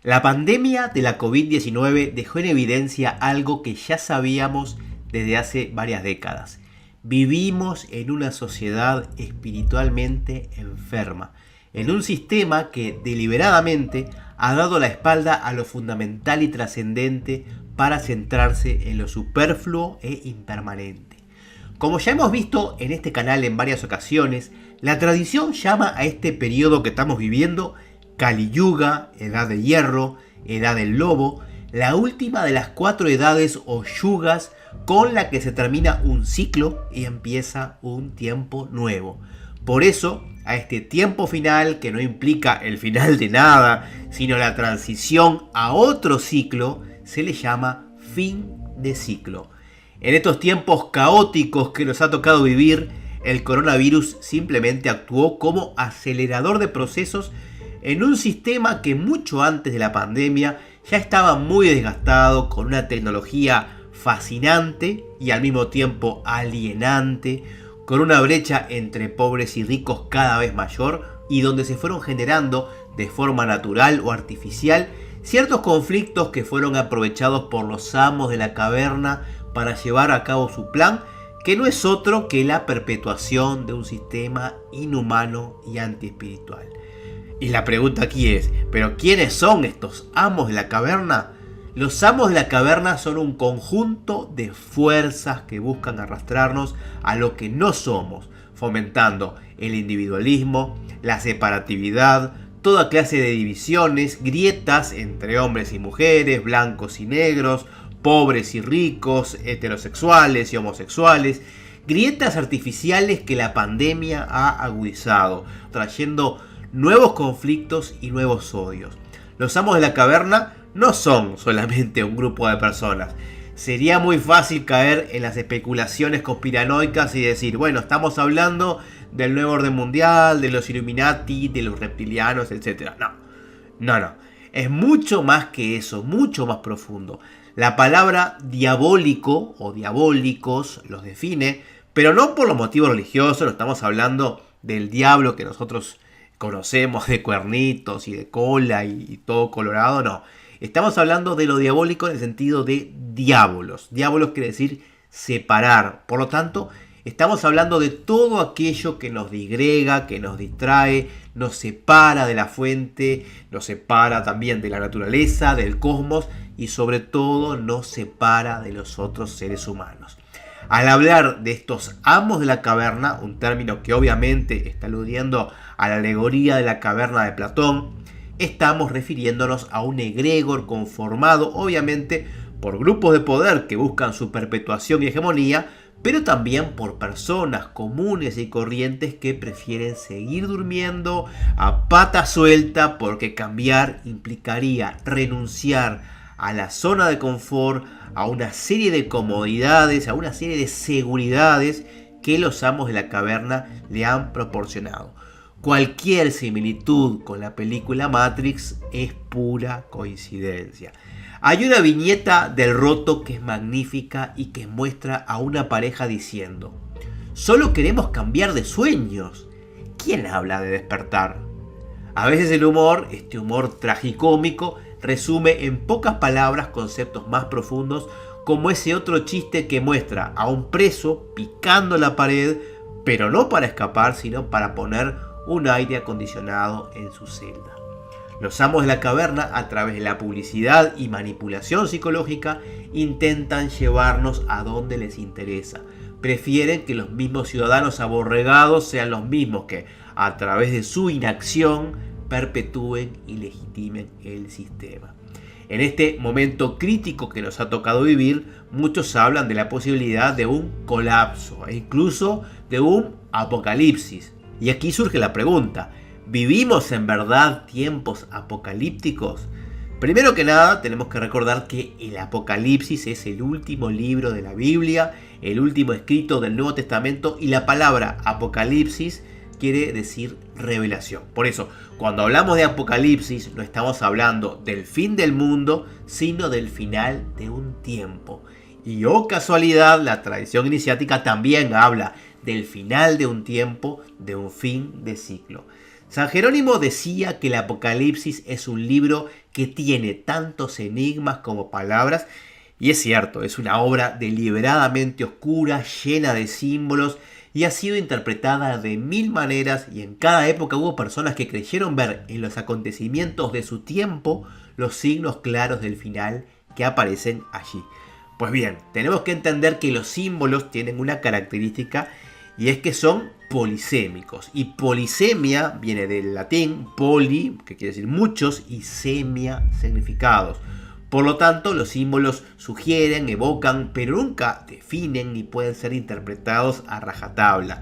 La pandemia de la COVID-19 dejó en evidencia algo que ya sabíamos desde hace varias décadas. Vivimos en una sociedad espiritualmente enferma, en un sistema que deliberadamente ha dado la espalda a lo fundamental y trascendente para centrarse en lo superfluo e impermanente. Como ya hemos visto en este canal en varias ocasiones, la tradición llama a este periodo que estamos viviendo Kali Yuga, Edad de Hierro, Edad del Lobo, la última de las 4 edades o yugas con la que se termina un ciclo y empieza un tiempo nuevo. Por eso, a este tiempo final, que no implica el final de nada, sino la transición a otro ciclo, se le llama fin de ciclo. En estos tiempos caóticos que nos ha tocado vivir, el coronavirus simplemente actuó como acelerador de procesos en un sistema que mucho antes de la pandemia ya estaba muy desgastado, con una tecnología fascinante y al mismo tiempo alienante, con una brecha entre pobres y ricos cada vez mayor y donde se fueron generando de forma natural o artificial ciertos conflictos que fueron aprovechados por los amos de la caverna para llevar a cabo su plan, que no es otro que la perpetuación de un sistema inhumano y antiespiritual. Y la pregunta aquí es, ¿pero quiénes son estos amos de la caverna? Los amos de la caverna son un conjunto de fuerzas que buscan arrastrarnos a lo que no somos, fomentando el individualismo, la separatividad, toda clase de divisiones, grietas entre hombres y mujeres, blancos y negros, pobres y ricos, heterosexuales y homosexuales, grietas artificiales que la pandemia ha agudizado, trayendo nuevos conflictos y nuevos odios. Los amos de la caverna no son solamente un grupo de personas. Sería muy fácil caer en las especulaciones conspiranoicas y decir, bueno, estamos hablando del nuevo orden mundial, de los Illuminati, de los reptilianos, etc. No. Es mucho más que eso, mucho más profundo. La palabra diabólico o diabólicos los define, pero no por los motivos religiosos, no estamos hablando del diablo que nosotros conocemos de cuernitos y de cola y todo colorado, no. Estamos hablando de lo diabólico en el sentido de diabolos. Diabolos quiere decir separar. Por lo tanto, estamos hablando de todo aquello que nos disgrega, que nos distrae, nos separa de la fuente, nos separa también de la naturaleza, del cosmos y sobre todo nos separa de los otros seres humanos. Al hablar de estos amos de la caverna, un término que obviamente está aludiendo a la alegoría de la caverna de Platón, estamos refiriéndonos a un egregor conformado obviamente por grupos de poder que buscan su perpetuación y hegemonía, pero también por personas comunes y corrientes que prefieren seguir durmiendo a pata suelta porque cambiar implicaría renunciar a la zona de confort, a una serie de comodidades, a una serie de seguridades que los amos de la caverna le han proporcionado. Cualquier similitud con la película Matrix es pura coincidencia. Hay una viñeta del roto que es magnífica y que muestra a una pareja diciendo: solo queremos cambiar de sueños. ¿Quién habla de despertar? A veces el humor, este humor tragicómico, resume en pocas palabras conceptos más profundos, como ese otro chiste que muestra a un preso picando la pared, pero no para escapar, sino para poner un aire acondicionado en su celda. Los amos de la caverna, a través de la publicidad y manipulación psicológica, intentan llevarnos a donde les interesa. Prefieren que los mismos ciudadanos aborregados sean los mismos que, a través de su inacción, perpetúen y legitimen el sistema. En este momento crítico que nos ha tocado vivir, muchos hablan de la posibilidad de un colapso e incluso de un apocalipsis. Y aquí surge la pregunta: ¿vivimos en verdad tiempos apocalípticos? Primero que nada, tenemos que recordar que el Apocalipsis es el último libro de la Biblia, el último escrito del Nuevo Testamento, y la palabra Apocalipsis quiere decir revelación. Por eso, cuando hablamos de Apocalipsis, no estamos hablando del fin del mundo, sino del final de un tiempo. Y oh casualidad, la tradición iniciática también habla del final de un tiempo, de un fin de ciclo. San Jerónimo decía que el Apocalipsis es un libro que tiene tantos enigmas como palabras, y es cierto, es una obra deliberadamente oscura, llena de símbolos, y ha sido interpretada de mil maneras, y en cada época hubo personas que creyeron ver en los acontecimientos de su tiempo los signos claros del final que aparecen allí. Pues bien, tenemos que entender que los símbolos tienen una característica, y es que son polisémicos. Y polisemia viene del latín poli, que quiere decir muchos, y semia, significados. Por lo tanto, los símbolos sugieren, evocan, pero nunca definen ni pueden ser interpretados a rajatabla.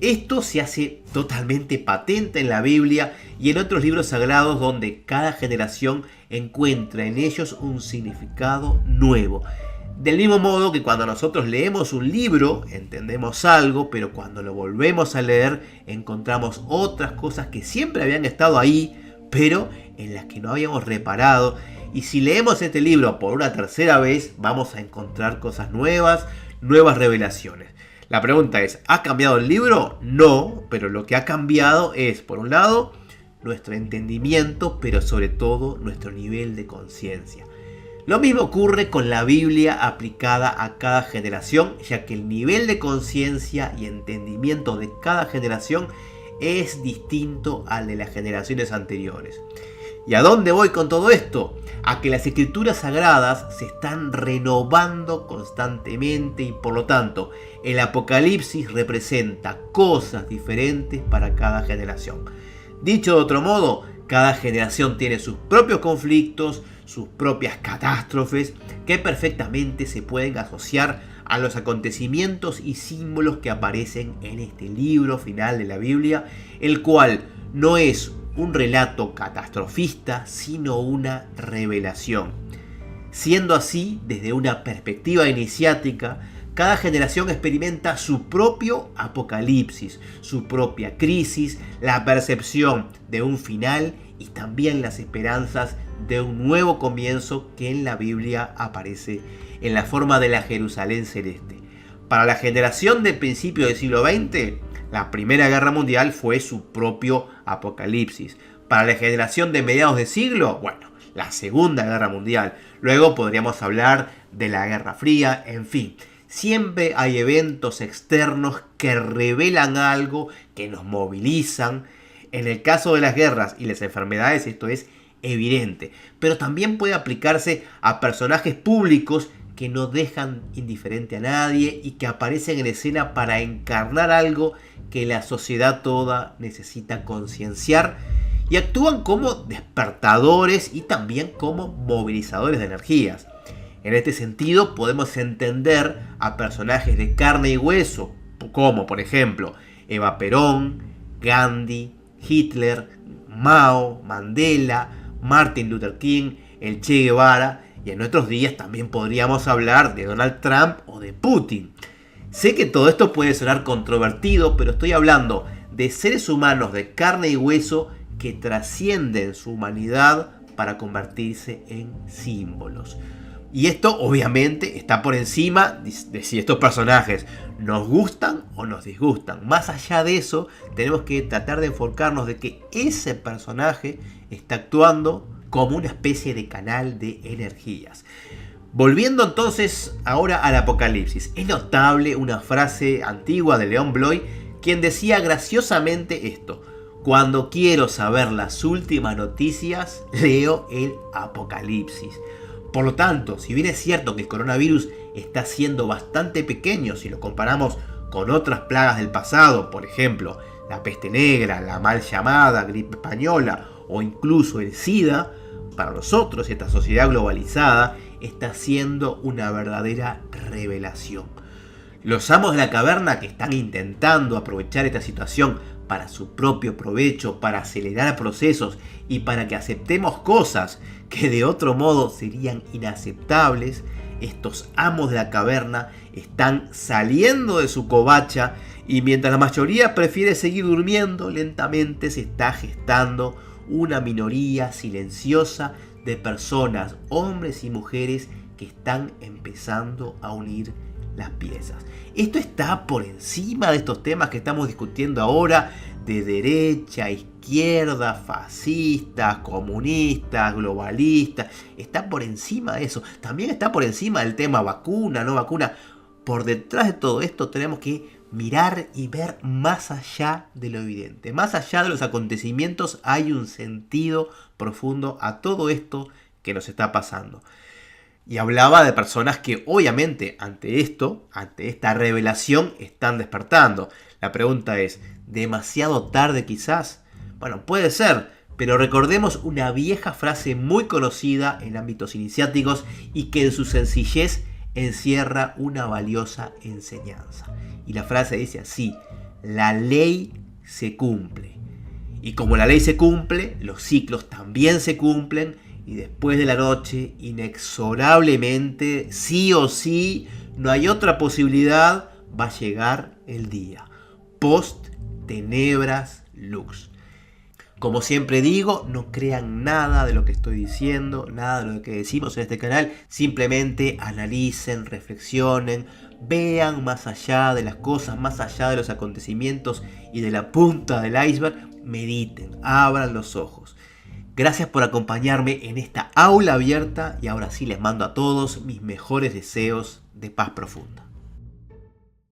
Esto se hace totalmente patente en la Biblia y en otros libros sagrados, donde cada generación encuentra en ellos un significado nuevo. Del mismo modo que cuando nosotros leemos un libro entendemos algo, pero cuando lo volvemos a leer encontramos otras cosas que siempre habían estado ahí, pero en las que no habíamos reparado. Y si leemos este libro por una tercera vez, vamos a encontrar cosas nuevas, nuevas revelaciones. La pregunta es, ¿ha cambiado el libro? No, pero lo que ha cambiado es, por un lado, nuestro entendimiento, pero sobre todo nuestro nivel de conciencia. Lo mismo ocurre con la Biblia aplicada a cada generación, ya que el nivel de conciencia y entendimiento de cada generación es distinto al de las generaciones anteriores. ¿Y a dónde voy con todo esto? A que las escrituras sagradas se están renovando constantemente y por lo tanto el Apocalipsis representa cosas diferentes para cada generación. Dicho de otro modo, cada generación tiene sus propios conflictos, sus propias catástrofes que perfectamente se pueden asociar a los acontecimientos y símbolos que aparecen en este libro final de la Biblia, el cual no es un relato catastrofista, sino una revelación. Siendo así, desde una perspectiva iniciática, cada generación experimenta su propio apocalipsis, su propia crisis, la percepción de un final y también las esperanzas de un nuevo comienzo que en la Biblia aparece en la forma de la Jerusalén celeste. Para la generación del principio del siglo XX, la Primera Guerra Mundial fue su propio apocalipsis. Para la generación de mediados de siglo, bueno, la Segunda Guerra Mundial. Luego podríamos hablar de la Guerra Fría, en fin. Siempre hay eventos externos que revelan algo, que nos movilizan. En el caso de las guerras y las enfermedades esto es evidente, pero también puede aplicarse a personajes públicos que no dejan indiferente a nadie y que aparecen en escena para encarnar algo que la sociedad toda necesita concienciar, y actúan como despertadores y también como movilizadores de energías. En este sentido podemos entender a personajes de carne y hueso, como por ejemplo Eva Perón, Gandhi, Hitler, Mao, Mandela, Martin Luther King, el Che Guevara, y en nuestros días también podríamos hablar de Donald Trump o de Putin. Sé que todo esto puede sonar controvertido, pero estoy hablando de seres humanos de carne y hueso que trascienden su humanidad para convertirse en símbolos. Y esto obviamente está por encima de si estos personajes nos gustan o nos disgustan. Más allá de eso, tenemos que tratar de enfocarnos de que ese personaje está actuando como una especie de canal de energías. Volviendo entonces ahora al Apocalipsis, es notable una frase antigua de León Bloy, quien decía graciosamente esto: cuando quiero saber las últimas noticias, leo el Apocalipsis. Por lo tanto, si bien es cierto que el coronavirus está siendo bastante pequeño si lo comparamos con otras plagas del pasado, por ejemplo, la peste negra, la mal llamada gripe española o incluso el SIDA, para nosotros esta sociedad globalizada está siendo una verdadera revelación. Los amos de la caverna, que están intentando aprovechar esta situación para su propio provecho, para acelerar procesos y para que aceptemos cosas que de otro modo serían inaceptables, estos amos de la caverna están saliendo de su covacha, y mientras la mayoría prefiere seguir durmiendo, lentamente se está gestando una minoría silenciosa de personas, hombres y mujeres, que están empezando a unir las piezas. Esto está por encima de estos temas que estamos discutiendo ahora, de derecha, izquierda, izquierda, fascistas, comunistas, globalistas. Está por encima de eso. También está por encima del tema vacuna, no vacuna. Por detrás de todo esto tenemos que mirar y ver más allá de lo evidente. Más allá de los acontecimientos hay un sentido profundo a todo esto que nos está pasando. Y hablaba de personas que obviamente ante esto, ante esta revelación, están despertando. La pregunta es, ¿demasiado tarde quizás? Bueno, puede ser, pero recordemos una vieja frase muy conocida en ámbitos iniciáticos y que en su sencillez encierra una valiosa enseñanza. Y la frase dice así: la ley se cumple. Y como la ley se cumple, los ciclos también se cumplen. Y después de la noche, inexorablemente, sí o sí, no hay otra posibilidad, va a llegar el día. Post tenebras lux. Como siempre digo, no crean nada de lo que estoy diciendo, nada de lo que decimos en este canal. Simplemente analicen, reflexionen, vean más allá de las cosas, más allá de los acontecimientos y de la punta del iceberg. Mediten, abran los ojos. Gracias por acompañarme en esta aula abierta y ahora sí les mando a todos mis mejores deseos de paz profunda.